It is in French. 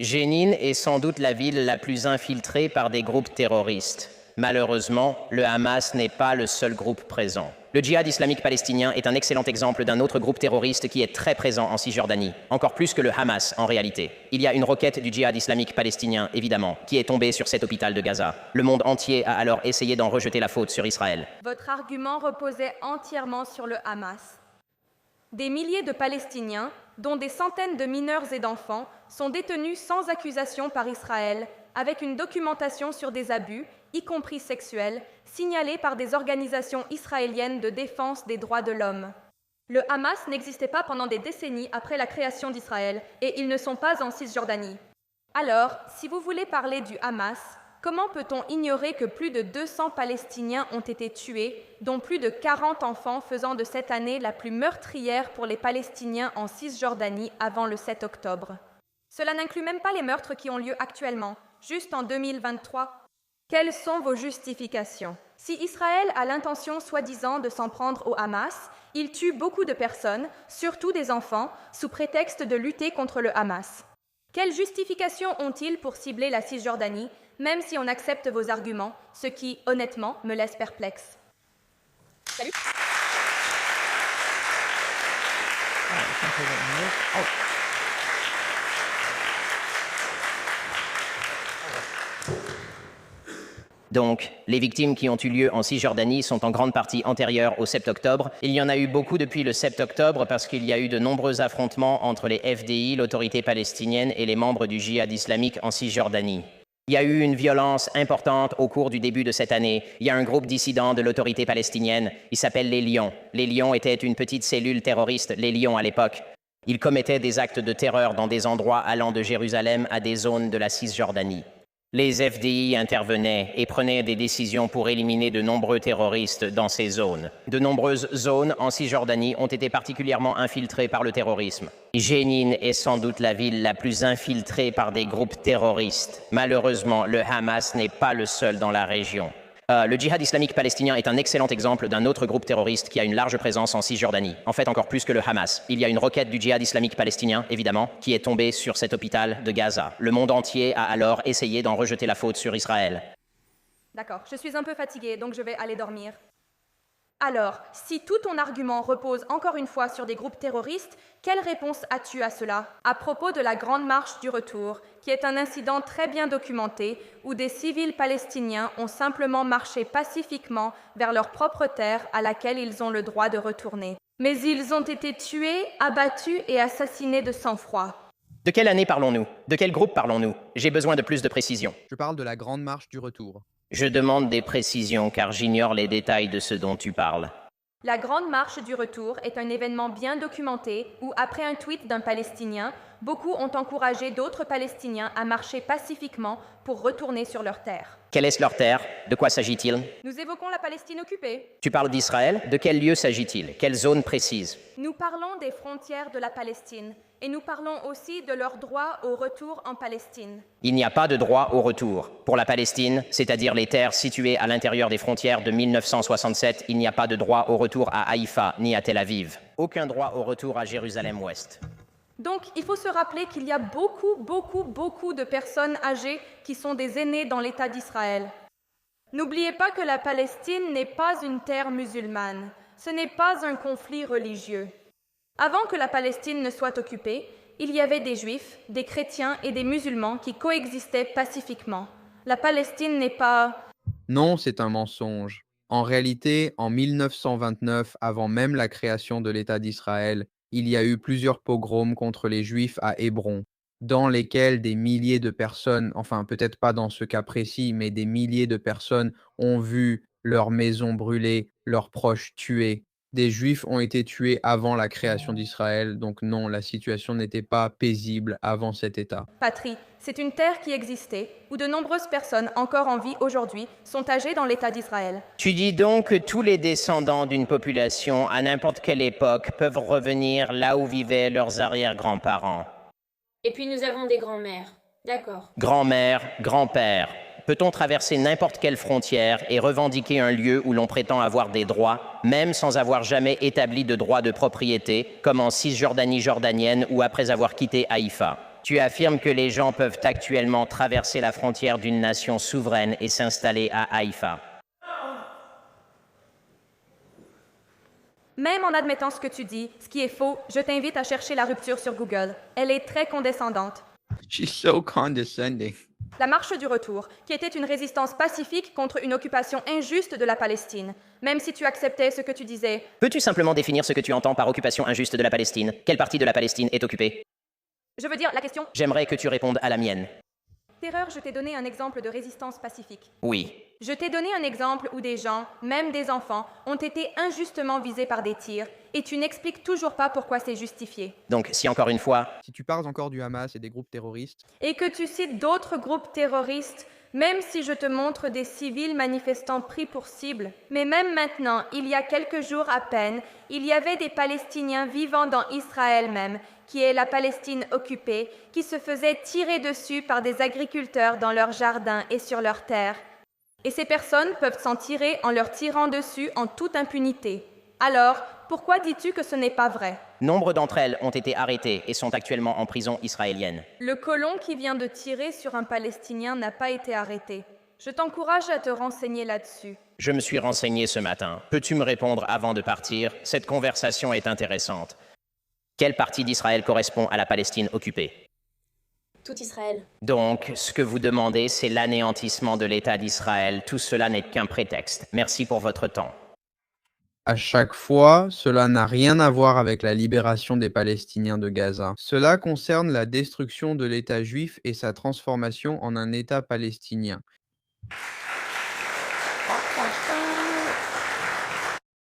Jénine est sans doute la ville la plus infiltrée par des groupes terroristes. Malheureusement, le Hamas n'est pas le seul groupe présent. Le djihad islamique palestinien est un excellent exemple d'un autre groupe terroriste qui est très présent en Cisjordanie, encore plus que le Hamas en réalité. Il y a une roquette du djihad islamique palestinien, évidemment, qui est tombée sur cet hôpital de Gaza. Le monde entier a alors essayé d'en rejeter la faute sur Israël. Votre argument reposait entièrement sur le Hamas. Des milliers de Palestiniens, dont des centaines de mineurs et d'enfants, sont détenus sans accusation par Israël, avec une documentation sur des abus, y compris sexuels, signalés par des organisations israéliennes de défense des droits de l'homme. Le Hamas n'existait pas pendant des décennies après la création d'Israël, et ils ne sont pas en Cisjordanie. Alors, si vous voulez parler du Hamas, comment peut-on ignorer que plus de 200 Palestiniens ont été tués, dont plus de 40 enfants, faisant de cette année la plus meurtrière pour les Palestiniens en Cisjordanie avant le 7 octobre? Cela n'inclut même pas les meurtres qui ont lieu actuellement, juste en 2023. Quelles sont vos justifications? Si Israël a l'intention soi-disant de s'en prendre au Hamas, il tue beaucoup de personnes, surtout des enfants, sous prétexte de lutter contre le Hamas. Quelles justifications ont-ils pour cibler la Cisjordanie, même si on accepte vos arguments, ce qui, honnêtement, me laisse perplexe? Salut. Donc, les victimes qui ont eu lieu en Cisjordanie sont en grande partie antérieures au 7 octobre. Il y en a eu beaucoup depuis le 7 octobre parce qu'il y a eu de nombreux affrontements entre les FDI, l'autorité palestinienne, et les membres du djihad islamique en Cisjordanie. Il y a eu une violence importante au cours du début de cette année. Il y a un groupe dissident de l'autorité palestinienne. Il s'appelle les Lions. Les Lions étaient une petite cellule terroriste, les Lions à l'époque. Ils commettaient des actes de terreur dans des endroits allant de Jérusalem à des zones de la Cisjordanie. Les FDI intervenaient et prenaient des décisions pour éliminer de nombreux terroristes dans ces zones. De nombreuses zones en Cisjordanie ont été particulièrement infiltrées par le terrorisme. Jénine est sans doute la ville la plus infiltrée par des groupes terroristes. Malheureusement, le Hamas n'est pas le seul dans la région. Le djihad islamique palestinien est un excellent exemple d'un autre groupe terroriste qui a une large présence en Cisjordanie, en fait encore plus que le Hamas. Il y a une roquette du djihad islamique palestinien, évidemment, qui est tombée sur cet hôpital de Gaza. Le monde entier a alors essayé d'en rejeter la faute sur Israël. D'accord, je suis un peu fatiguée, donc je vais aller dormir. Alors, si tout ton argument repose encore une fois sur des groupes terroristes, quelle réponse as-tu à cela? À propos de la Grande Marche du Retour, qui est un incident très bien documenté où des civils palestiniens ont simplement marché pacifiquement vers leur propre terre à laquelle ils ont le droit de retourner. Mais ils ont été tués, abattus et assassinés de sang-froid. De quelle année parlons-nous? De quel groupe parlons-nous? J'ai besoin de plus de précisions. Je parle de la Grande Marche du Retour. Je demande des précisions car j'ignore les détails de ce dont tu parles. La Grande Marche du Retour est un événement bien documenté où, après un tweet d'un Palestinien, beaucoup ont encouragé d'autres Palestiniens à marcher pacifiquement pour retourner sur leur terre. Quelle est leur terre? De quoi s'agit-il? Nous évoquons la Palestine occupée. Tu parles d'Israël? De quel lieu s'agit-il? Quelle zone précise? Nous parlons des frontières de la Palestine et nous parlons aussi de leur droit au retour en Palestine. Il n'y a pas de droit au retour. Pour la Palestine, c'est-à-dire les terres situées à l'intérieur des frontières de 1967, il n'y a pas de droit au retour à Haïfa ni à Tel Aviv. Aucun droit au retour à Jérusalem-Ouest. Donc, il faut se rappeler qu'il y a beaucoup de personnes âgées qui sont des aînés dans l'État d'Israël. N'oubliez pas que la Palestine n'est pas une terre musulmane. Ce n'est pas un conflit religieux. Avant que la Palestine ne soit occupée, il y avait des Juifs, des chrétiens et des musulmans qui coexistaient pacifiquement. La Palestine n'est pas... Non, c'est un mensonge. En réalité, en 1929, avant même la création de l'État d'Israël, il y a eu plusieurs pogroms contre les Juifs à Hébron, dans lesquels des milliers de personnes, enfin peut-être pas dans ce cas précis, mais des milliers de personnes ont vu leurs maisons brûlées, leurs proches tués. Des Juifs ont été tués avant la création d'Israël, donc non, la situation n'était pas paisible avant cet État. Patrie, c'est une terre qui existait, où de nombreuses personnes encore en vie aujourd'hui sont âgées dans l'État d'Israël. Tu dis donc que tous les descendants d'une population, à n'importe quelle époque, peuvent revenir là où vivaient leurs arrière-grands-parents. Et puis nous avons des grands-mères. D'accord. Grand-mère, grand-père. Peut-on traverser n'importe quelle frontière et revendiquer un lieu où l'on prétend avoir des droits, même sans avoir jamais établi de droit de propriété, comme en Cisjordanie jordanienne ou après avoir quitté Haïfa? Tu affirmes que les gens peuvent actuellement traverser la frontière d'une nation souveraine et s'installer à Haïfa. Même en admettant ce que tu dis, ce qui est faux, je t'invite à chercher la rupture sur Google. Elle est très condescendante. She's so condescending. La marche du retour, qui était une résistance pacifique contre une occupation injuste de la Palestine. Même si tu acceptais ce que tu disais, Peux-tu simplement définir ce que tu entends par occupation injuste de la Palestine? Quelle partie de la Palestine est occupée? je veux dire la question. J'aimerais que tu répondes à la mienne. Terreur, je t'ai donné un exemple de résistance pacifique. Oui. Je t'ai donné un exemple où des gens, même des enfants, ont été injustement visés par des tirs, et tu n'expliques toujours pas pourquoi c'est justifié. Donc, si encore une fois, Si tu parles encore du Hamas et des groupes terroristes, Et que tu cites d'autres groupes terroristes, même si je te montre des civils manifestants pris pour cible. Mais même maintenant, il y a quelques jours à peine, il y avait des Palestiniens vivant dans Israël même, qui est la Palestine occupée, qui se faisaient tirer dessus par des agriculteurs dans leurs jardins et sur leurs terres. Et ces personnes peuvent s'en tirer en leur tirant dessus en toute impunité. Alors, pourquoi dis-tu que ce n'est pas vrai? nombre d'entre elles ont été arrêtées et sont actuellement en prison israélienne. Le colon qui vient de tirer sur un Palestinien n'a pas été arrêté. Je t'encourage à te renseigner là-dessus. Je me suis renseigné ce matin. Peux-tu me répondre avant de partir? Cette conversation est intéressante. Quelle partie d'Israël correspond à la Palestine occupée? Tout Israël. Donc, ce que vous demandez, c'est l'anéantissement de l'État d'Israël. Tout cela n'est qu'un prétexte. Merci pour votre temps. à chaque fois, cela n'a rien à voir avec la libération des Palestiniens de Gaza. Cela concerne la destruction de l'État juif et sa transformation en un État palestinien.